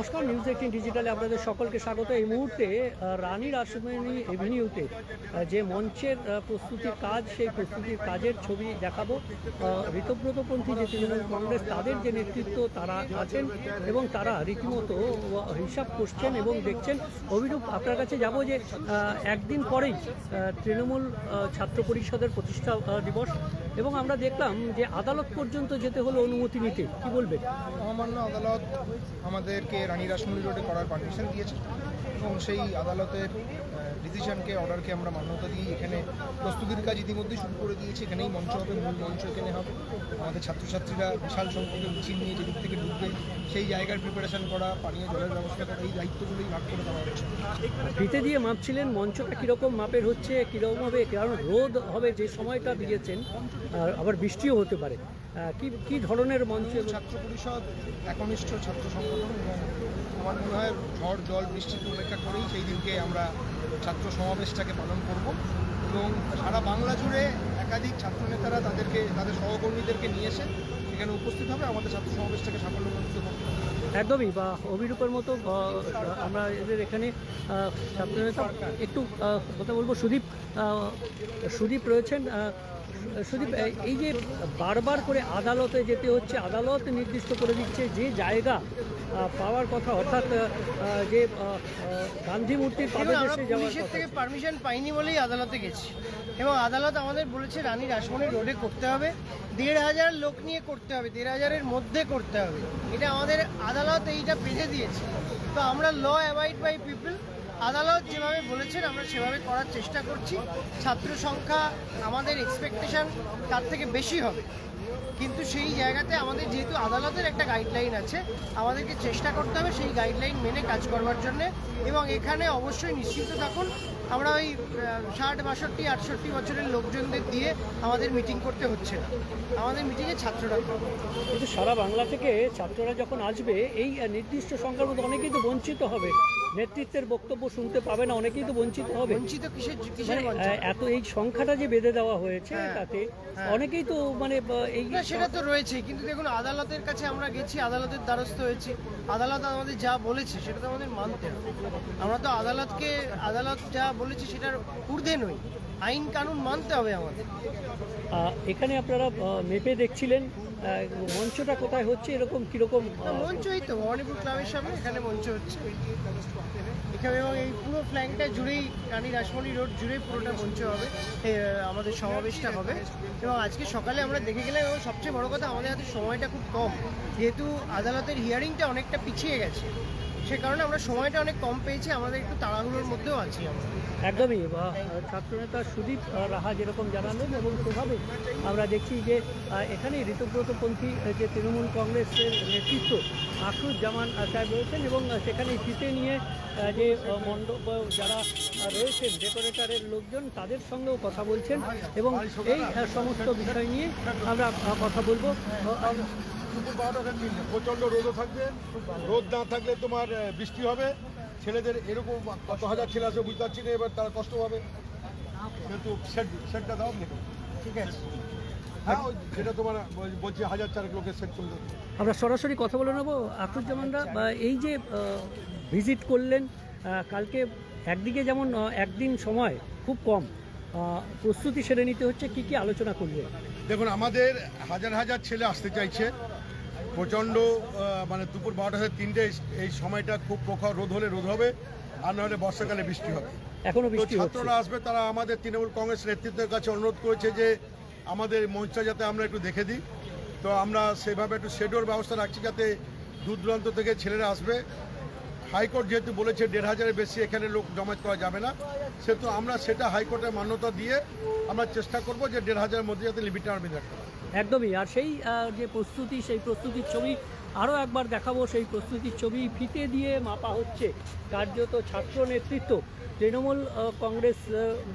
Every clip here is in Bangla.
নমস্কার, নিউজ 18 ডিজিটালে আপনাদের সকলকে স্বাগত। এই মুহূর্তে রানী রাসমণি এভিনিউতে যে মঞ্চের প্রস্তুতির কাজ, সেই প্রস্তুতির কাজের ছবি দেখাবো। ঋতব্রতপন্থী যে তৃণমূল কংগ্রেস, তাদের যে নেতৃত্ব তারা আছেন এবং তারা রীতিমতো হিসাব করছেন এবং দেখছেন। অভিরূপ, আপনার কাছে যাব যে একদিন পরেই তৃণমূল ছাত্র পরিষদের প্রতিষ্ঠা দিবস এবং আমরা দেখলাম যে আদালত পর্যন্ত যেতে হলো অনুমতি নিতে, কি বলবেন? মহামান্য আদালত আমাদেরকে রানী রাসমণি রোডে করার পারমিশন দিয়েছে এবং সেই আদালতের ডিসিশনকে, অর্ডারকে আমরা মান্যতা দিয়ে এখানে প্রস্তুতির কাজ ইতিমধ্যেই শুরু করে দিয়েছি। এখানেই মঞ্চ হবে, মূল মঞ্চ এখানে হবে। আমাদের ছাত্রছাত্রীরা বিশাল সংখ্যকের মিছিল নিয়ে যেদিক থেকে ঢুকবে সেই জায়গার প্রিপারেশন করা, পানীয় জলের ব্যবস্থা করা, এই দায়িত্বগুলোই ভাগ করে দেওয়া হচ্ছে। ফিতে দিয়ে মাপছিলেন, মঞ্চটা কীরকম মাপের হচ্ছে, কীরকম হবে? কারণ রোদ হবে যে সময়টা দিয়েছেন, আবার বৃষ্টিও হতে পারে। কি ধরনের মঞ্চ? ছাত্র পরিষদ একনিষ্ঠ ছাত্র সংগঠন এবং আমার মনে হয় ঝড় জল বৃষ্টিকে উপেক্ষা করেই সেই দিনকে আমরা ছাত্র সমাবেশটাকে পালন করব এবং সারা বাংলা জুড়ে একাধিক ছাত্রনেতারা তাদের সহকর্মীদেরকে নিয়ে এসে এখানে উপস্থিত হবে, আমাদের ছাত্র সমাবেশটাকে সাফল্যমণ্ডিত করতে। একদমই, বা অভিরূপের মতো আমরা এদের এখানে ছাত্রনেতা একটু কথা বলবো। সুদীপ রয়েছেন। সুদীপ, এই যে বারবার করে আদালতে যেতে হচ্ছে, আদালত নির্দিষ্ট করে দিচ্ছে যে জায়গা পাওয়ার কথা, অর্থাৎ যে গান্ধী মূর্তির পাদদেশে যাওয়ার পুলিশের কথা। থেকে পারমিশন পাইনি বলেই আদালতে গেছি এবং আদালত আমাদের বলেছে রানী রাসমণি রোডে করতে হবে, ১,৫০০ লোক নিয়ে করতে হবে, ১,৫০০-এর মধ্যে করতে হবে। এটা আমাদের আদালত এইটা বেঁধে দিয়েছে। তো আমরা ল অ্যাবাইড বাই পিপল, আদালত যেভাবে বলেছেন আমরা সেভাবে করার চেষ্টা করছি। ছাত্র সংখ্যা আমাদের এক্সপেকটেশন তার থেকে বেশি হবে, কিন্তু সেই জায়গাতে আমাদের যেহেতু আদালতের একটা গাইডলাইন আছে, আমাদেরকে চেষ্টা করতে হবে সেই গাইডলাইন মেনে কাজ করবার জন্যে। এবং এখানে অবশ্যই নিশ্চিত থাকুন, আমরা ওই 60, 62, 68 বছরের লোকজনদের দিয়ে আমাদের মিটিং করতে হচ্ছে না, আমাদের মিটিংয়ে ছাত্ররা। কিন্তু সারা বাংলা থেকে ছাত্ররা যখন আসবে, এই নির্দিষ্ট সংখ্যার মধ্যে অনেকেই তো বঞ্চিত হবে, নেতৃত্বের বক্তব্য শুনতে পাবে না, অনেকেই তো বঞ্চিত হবে। বঞ্চিত কিসের এত এই সংখ্যাটা যে বেঁধে দেওয়া হয়েছে, তাতে অনেকেই তো এই সেটা তো রয়েছে। কিন্তু দেখুন, আদালতের কাছে আমরা গেছি, আদালতের দ্বারস্থ হয়েছি, আদালত আমাদের যা বলেছে সেটা তো আমাদের মানতে হবে। আমরা তো আদালত যা বলেছে সেটার ঊর্ধ্বে নই, আইন কানুন মানতে হবে আমাদের। এখানে আপনারা মেপে দেখছিলেন, মঞ্চটা কোথায় হচ্ছে, এরকম কিরকম? মঞ্চই তো ভবানীপুর ক্লাবের সামনে এখানে মঞ্চ হচ্ছে এখানে, এবং এই পুরো ফ্ল্যাঙ্কটা জুড়েই, রানী রাসমণি রোড জুড়েই পুরোটা মঞ্চ হবে, আমাদের সমাবেশটা হবে। এবং আজকে সকালে আমরা দেখে গেলাম, এবং সবচেয়ে বড় কথা, আমাদের হাতে সময়টা খুব কম, যেহেতু আদালতের হিয়ারিংটা অনেকটা পিছিয়ে গেছে, সে কারণে আমরা সময়টা অনেক কম পেয়েছি, আমাদের একটু তাড়াহুড়োর মধ্যেও আছি আমরা। একদমই, ছাত্রনেতা সুদীপ রাহা যেরকম জানালেন, এবং সেভাবে আমরা দেখছি যে এখানে ঋতব্রতপন্থী যে তৃণমূল কংগ্রেসের নেতৃত্ব আখরুজ্জামান সাহেব রয়েছেন এবং সেখানে ফিতে নিয়ে যে মণ্ডপ যারা রয়েছেন, ডেকোরেটরের লোকজন, তাদের সঙ্গেও কথা বলছেন এবং এই সমস্ত বিষয় নিয়ে আমরা কথা বলবো। দুপুর 12টার দিন প্রচণ্ড রোদও থাকবে, রোদ না থাকলে তোমার বৃষ্টি হবে, ছেলেদের এরকম কত হাজার ছেলে আছে বুঝতে পারছি না, এবার তারা কষ্ট পাবে। কিন্তু সেটটা দাও, ঠিক আছে? হ্যাঁ, যেটা তোমার বলছি 1000 লোকের সেট চলবে। আমরা সরাসরি কথা বলে নেবো। আখরুজ্জামানরা, এই যে ভিজিট করলেন কালকে, একদিকে যেমন একদিন সময় খুব কম, প্রস্তুতি সেরে নিতে হচ্ছে, কি কি আলোচনা করবে? দেখুন, আমাদের হাজার হাজার ছেলে আসতে চাইছে, প্রচণ্ড দুপুর 12টা থেকে 3টে এই সময়টা খুব প্রখর রোদ হলে রোদ হবে, আর নাহলে বর্ষাকালে বৃষ্টি হবে। এখনো বৃষ্টি হচ্ছে। ছাত্ররা আসবে, তারা আমাদের তৃণমূল কংগ্রেস নেতৃত্বের কাছে অনুরোধ করেছে যে আমাদের মঞ্চটা যাতে আমরা একটু দেখে দিই। তো আমরা সেভাবে একটু শেডোর ব্যবস্থা রাখছি, যাতে দূর দূরান্ত থেকে ছেলেরা আসবে। হাইকোর্ট যেহেতু বলেছে 1,500-এর বেশি এখানে লোক জমায়েত করা যাবে না, সেহেতু আমরা সেটা হাইকোর্টের মান্যতা দিয়ে আমরা চেষ্টা করব যে 1,500-এর মধ্যে যাতে লিমিট আর্মি রাখতে পারে। একদমই। আর সেই যে প্রস্তুতি, সেই প্রস্তুতির ছবি আরও একবার দেখাবো। সেই প্রস্তুতির ছবি ফিতে দিয়ে মাপা হচ্ছে কার্যত ছাত্র নেতৃত্ব, তৃণমূল কংগ্রেস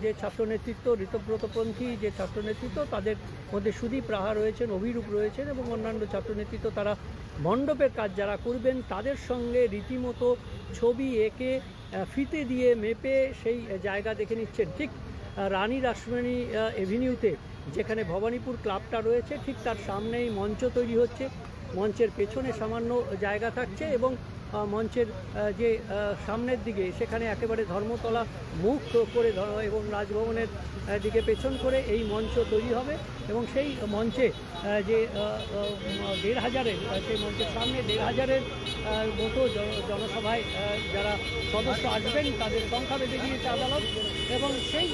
যে ছাত্র নেতৃত্ব, ঋতব্রতপন্থী যে ছাত্র নেতৃত্ব, তাদের মধ্যে সুদীপ রাহা রয়েছেন, অভিরূপ রয়েছেন এবং অন্যান্য ছাত্র নেতৃত্ব। তারা মণ্ডপের কাজ যারা করবেন, তাদের সঙ্গে রীতিমতো ছবি এঁকে ফিতে দিয়ে মেপে সেই জায়গা দেখে নিচ্ছেন। ঠিক রানী রাসমণি এভিনিউতে যেখানে ভবানীপুর ক্লাবটা রয়েছে, ঠিক তার সামনেই মঞ্চ তৈরি হচ্ছে। মঞ্চের পেছনে সামান্য জায়গা থাকছে এবং মঞ্চের যে সামনের দিকে সেখানে একেবারে ধর্মতলা মুখ করে এবং রাজভবনের দিকে পেছন করে এই মঞ্চ তৈরি হবে এবং সেই মঞ্চে যে 1,500-এর সেই মঞ্চের সামনে 1,500-এর মতো জনসভায় যারা সদস্য আসবেন তাদের সংখ্যা বেঁধে দিয়েছে আদালত এবং সেই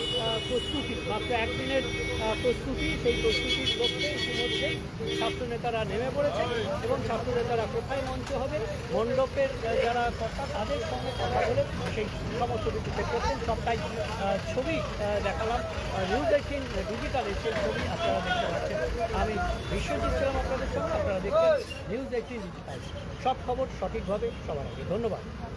প্রস্তুতি মাত্র একদিনের প্রস্তুতি, সেই প্রস্তুতির লক্ষ্যে ইতিমধ্যেই ছাত্রনেতারা নেমে পড়েছে এবং ছাত্রনেতারা কোথায় মঞ্চ হবে, মণ্ডপের যারা কর্তা তাদের সঙ্গে কথা বলে সেই সমস্ত কিছু চেক করছেন। সবটাই ছবি দেখালাম নিউজ18 ডিজিটালে, সেই ছবি আপনারা দেখতে পাচ্ছেন। আমি বিশ্বজিৎ ছিলাম আপনাদের সঙ্গে, আপনারা দেখছেন নিউজ18 ডিজিটাল, সব খবর সঠিকভাবে সবার আগে। ধন্যবাদ।